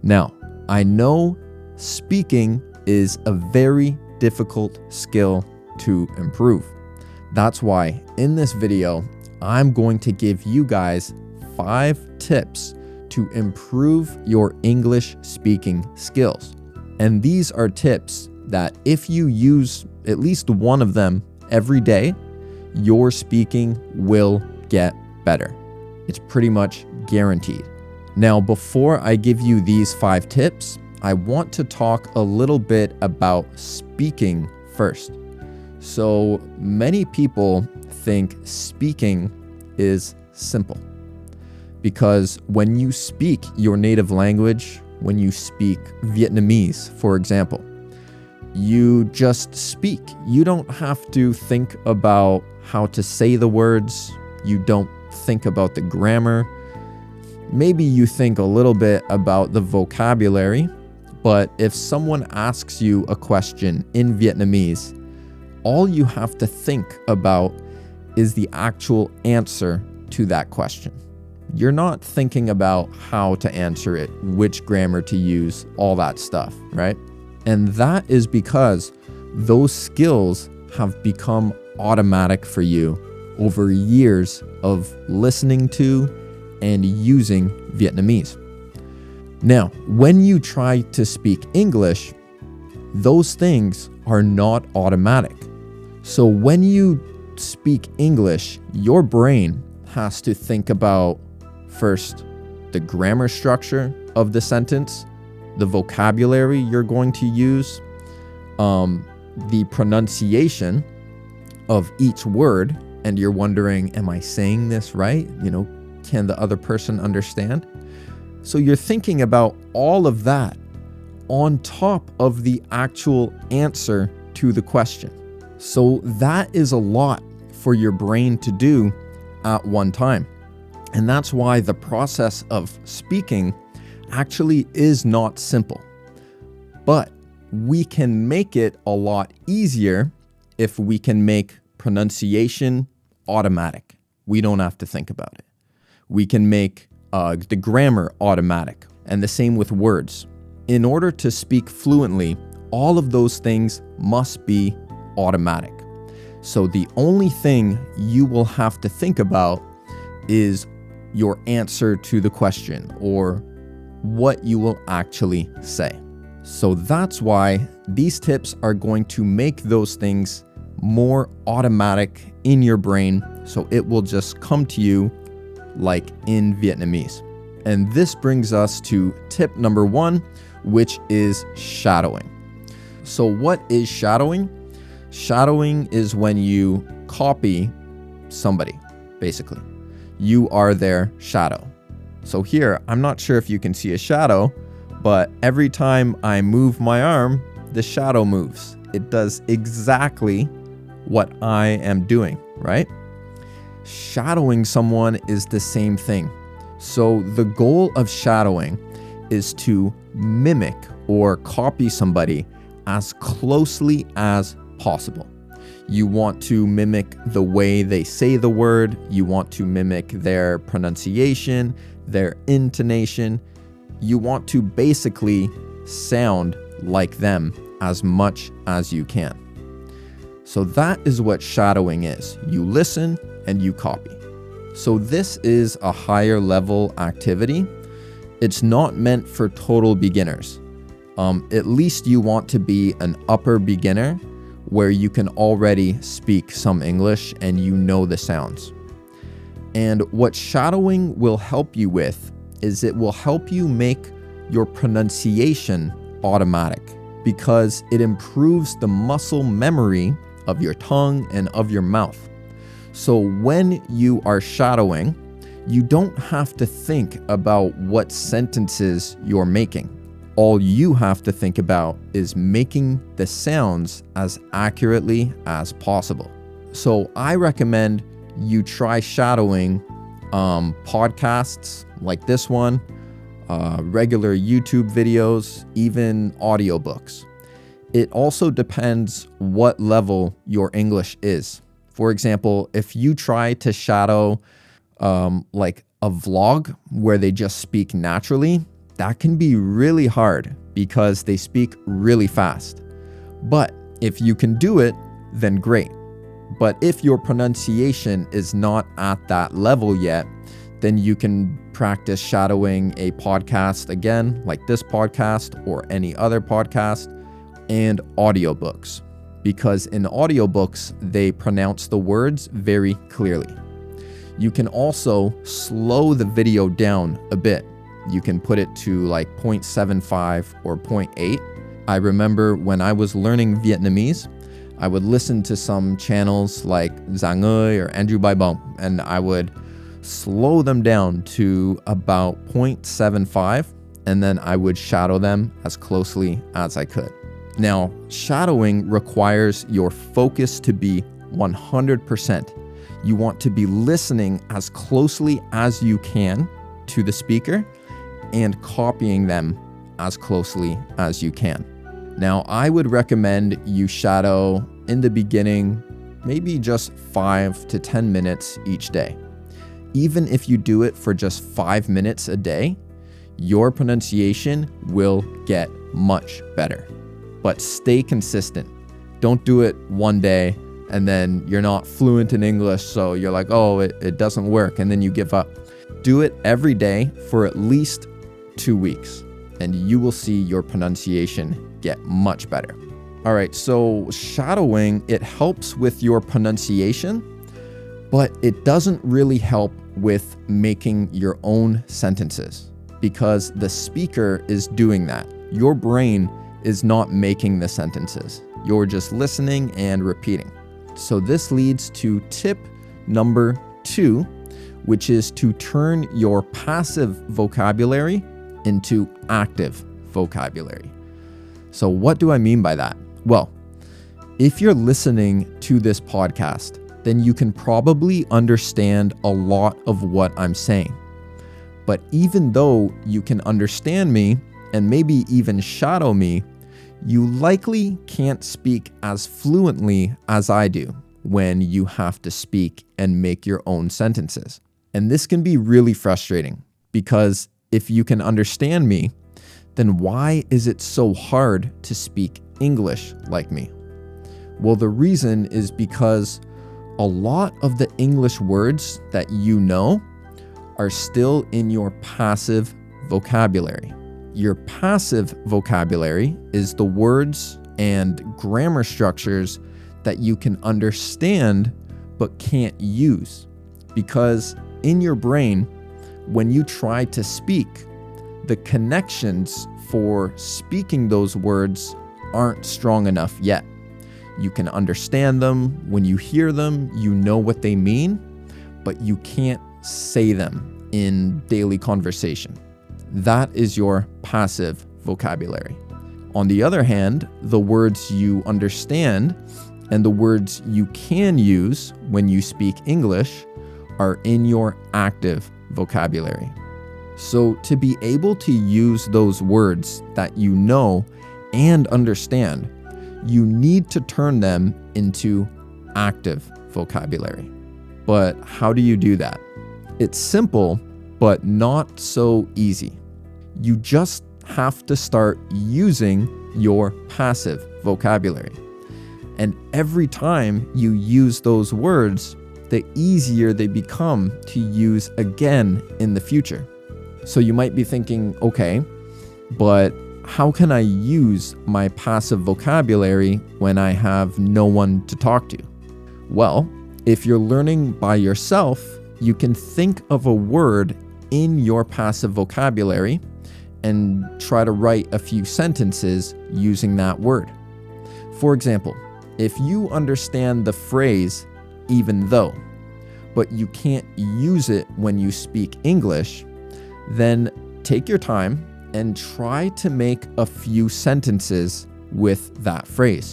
Now, I know speaking is a very difficult skill to improve. That's why in this video, I'm going to give you guys 5 tips to improve your English speaking skills. And these are tips that if you use at least one of them every day, your speaking will get better. It's pretty much guaranteed. Now, before I give you these 5 tips, I want to talk a little bit about speaking first. So many people think speaking is simple because when you speak your native language, when you speak Vietnamese, for example, you just speak. You don't have to think about how to say the words. You don't think about the grammar. Maybe you think a little bit about the vocabulary, but if someone asks you a question in Vietnamese, all you have to think about is the actual answer to that question. You're not thinking about how to answer it, which grammar to use, all that stuff, right? And that is because those skills have become automatic for you over years of listening to and using Vietnamese. Now, when you try to speak English, those things are not automatic. So when you speak English, your brain has to think about first the grammar structure of the sentence, the vocabulary you're going to use, the pronunciation of each word, and you're wondering, am I saying this right? Can the other person understand? So you're thinking about all of that on top of the actual answer to the question. So that is a lot for your brain to do at one time. And that's why the process of speaking actually is not simple. But we can make it a lot easier if we can make pronunciation automatic. We don't have to think about it. We can make the grammar automatic, and the same with words. In order to speak fluently, all of those things must be automatic. So the only thing you will have to think about is your answer to the question or what you will actually say. So that's why these tips are going to make those things more automatic in your brain, so it will just come to you like in Vietnamese. And this brings us to tip number 1, which is shadowing. So what is shadowing? Shadowing is when you copy somebody, basically. You are their shadow. So here, I'm not sure if you can see a shadow, but every time I move my arm, the shadow moves. It does exactly what I am doing, right? Shadowing someone is the same thing. So the goal of shadowing is to mimic or copy somebody as closely as possible. You want to mimic the way they say the word. You want to mimic their pronunciation, their intonation. You want to basically sound like them as much as you can. So that is what shadowing is. You listen and you copy. So this is a higher level activity. It's not meant for total beginners. At least you want to be an upper beginner where you can already speak some English and you know the sounds. And what shadowing will help you with is it will help you make your pronunciation automatic because it improves the muscle memory of your tongue and of your mouth. So when you are shadowing, you don't have to think about what sentences you're making. All you have to think about is making the sounds as accurately as possible. So I recommend you try shadowing podcasts like this one, regular YouTube videos, even audiobooks. It also depends what level your English is. For example, if you try to shadow like a vlog where they just speak naturally, that can be really hard because they speak really fast. But if you can do it, then great. But if your pronunciation is not at that level yet, then you can practice shadowing a podcast again, like this podcast or any other podcast, and audiobooks. Because in audiobooks, they pronounce the words very clearly. You can also slow the video down a bit. You can put it to like 0.75 or 0.8. I remember when I was learning Vietnamese, I would listen to some channels like Giang or Andrew Bai Bông, and I would slow them down to about 0.75, and then I would shadow them as closely as I could. Now, shadowing requires your focus to be 100%. You want to be listening as closely as you can to the speaker and copying them as closely as you can. Now, I would recommend you shadow in the beginning, maybe just 5 to 10 minutes each day. Even if you do it for just 5 minutes a day, your pronunciation will get much better. But stay consistent. Don't do it one day and then you're not fluent in English, so you're like, oh, it doesn't work, and then you give up. Do it every day for at least 2 weeks, and you will see your pronunciation get much better. All right, so shadowing, it helps with your pronunciation, but it doesn't really help with making your own sentences because the speaker is doing that. Your brain is not making the sentences. You're just listening and repeating. So this leads to tip number 2, which is to turn your passive vocabulary into active vocabulary. So what do I mean by that? Well, if you're listening to this podcast, then you can probably understand a lot of what I'm saying. But even though you can understand me and maybe even shadow me, you likely can't speak as fluently as I do when you have to speak and make your own sentences. And this can be really frustrating because if you can understand me, then why is it so hard to speak English like me? Well, the reason is because a lot of the English words that you know are still in your passive vocabulary. Your passive vocabulary is the words and grammar structures that you can understand but can't use. Because in your brain, when you try to speak, the connections for speaking those words aren't strong enough yet. You can understand them. When you hear them, you know what they mean, but you can't say them in daily conversation. That is your passive vocabulary. On the other hand, the words you understand and the words you can use when you speak English are in your active vocabulary. So to be able to use those words that you know and understand, you need to turn them into active vocabulary. But how do you do that? It's simple, but not so easy. You just have to start using your passive vocabulary. And every time you use those words, the easier they become to use again in the future. So you might be thinking, okay, but how can I use my passive vocabulary when I have no one to talk to? Well, if you're learning by yourself, you can think of a word in your passive vocabulary and try to write a few sentences using that word. For example, if you understand the phrase even though, but you can't use it when you speak English, then take your time and try to make a few sentences with that phrase.